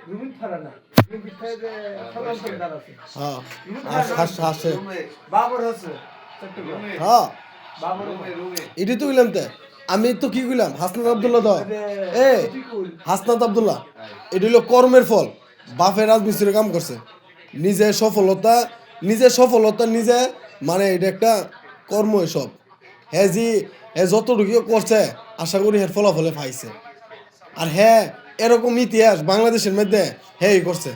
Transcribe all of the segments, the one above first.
রুমিন ফারা না রুমিন ফারা সাধারণ সরকার আছে আছে বাবর আছে হ্যাঁ বাবর এটি তো কইলাম তে আমি তো কি কইলাম হাসনাত আব্দুল্লাহ তো এ হাসনাত আব্দুল্লাহ এটি হলো কর্মের ফল বাপের রাজমিস্ত্রির কাম করছে নিজে সফলতা নিজে মানে এটা একটা কর্ম সব হ্যাঁ হে যতটুকু করছে আশা করি এর ফলাফলে পাইছে আর হ্যাঁ এরকম ইতিহাস বাংলাদেশের মধ্যে হ্যাঁ করছে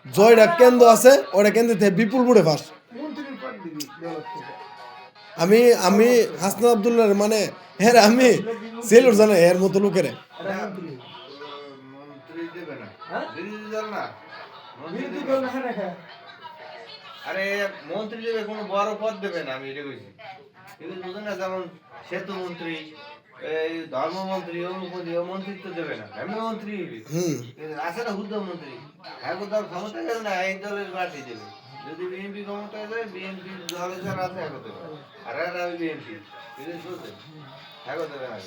জয়টা কেন্দ্র আছে ওটা কেন্দ্রে বিপুল বুড়ে ফাঁস মন্ত্রীর পদ দিবি দলত থেকে আমি হাসনাত আব্দুল্লাহ মানে হ্যাঁ আমি সেলুর জানা এর মতো লোকের মন্ত্রী দেবে না হ্যাঁ? বিরোধী দল না মন্ত্রী বিরোধী দেবে দল না। না রাখা আরে মন্ত্রী দেবে কোনো বড় পদ দেবে না আমি এটা কইছি এগুলো বুঝো না যেমন সেতু মন্ত্রী এই ধর্মমন্ত্রী অমুকমন্ত্রী ও মন্ত্রিত্ব দেবে না আমি মন্ত্রী আছে না হুদ্দ মন্ত্রী হ্যাঁ দল ক্ষমতা যাবে না এই দলের পার্টি দেবে যদি বিএনপি ক্ষমতায় যায় বিএনপি দলে যারা আছে হ্যাঁ দেবে আর আমি বিএনপি এটা শুনতে হ্যাঁ দেবে না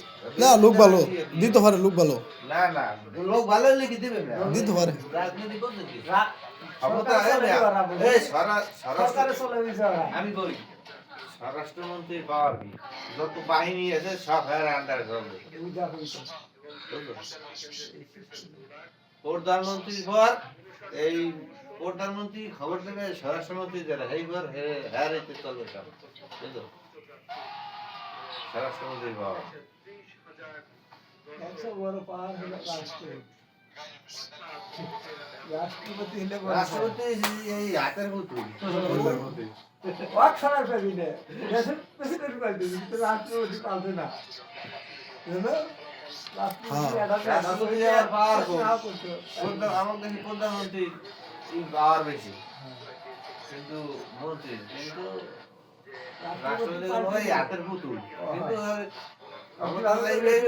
না লোক ভালো দিতে পারে লোক ভালো না না লোক ভালো হলে কি দেবে না দিতে পারে রাজনীতি করতে কি রা- ক্ষমতা সরকার চলে ওরা বলে। এই সরকারে চলে গেছে ওরা আমি বলি স্বরাষ্ট্রমন্ত্রীর পাওয়ার কি যত বাহিনী আছে সব এর আন্ডারে চলবে বুঝা হইছে প্রধানমন্ত্রীর পর এই প্রধানমন্ত্রী খবর দেবে স্বরাষ্ট্রমন্ত্রী যারা এইবার হ্যাঁ রেতে চলবে সব বুঝলো স্বরাষ্ট্রমন্ত্রীর পাওয়ার 100 বড় পাওয়ার হলো রাষ্ট্রপতি হলে বড় রাষ্ট্রপতি এই হাতের পুতুল ওয়াক সরার পাবি না দেশের প্রেসিডেন্ট পাবি কিন্তু রাষ্ট্রপতি পাবে না বুঝলো রাষ্ট্রপতি আবার পাওয়ার কম আমার দেশে প্রধানমন্ত্রী পাওয়ার বেশি কিন্তু মন্ত্রী কিন্তু রাষ্ট্রপতি ওই হাতের পুতুল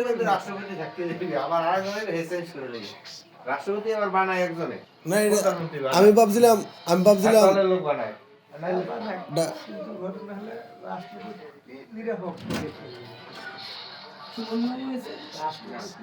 কিন্তু রাষ্ট্রপতি থাকতে দেবে আবার আরেকজনের হেসেন্স করে দেবে রাষ্ট্রপতি আবার বানায় একজনে না এটা প্রধানমন্ত্রী বানায়। আমি ভাবছিলাম দলের লোক বানায় কিন্তু ঘটনা হলে রাষ্ট্রপতি নিরপেক্ষ রাষ্ট্রপতি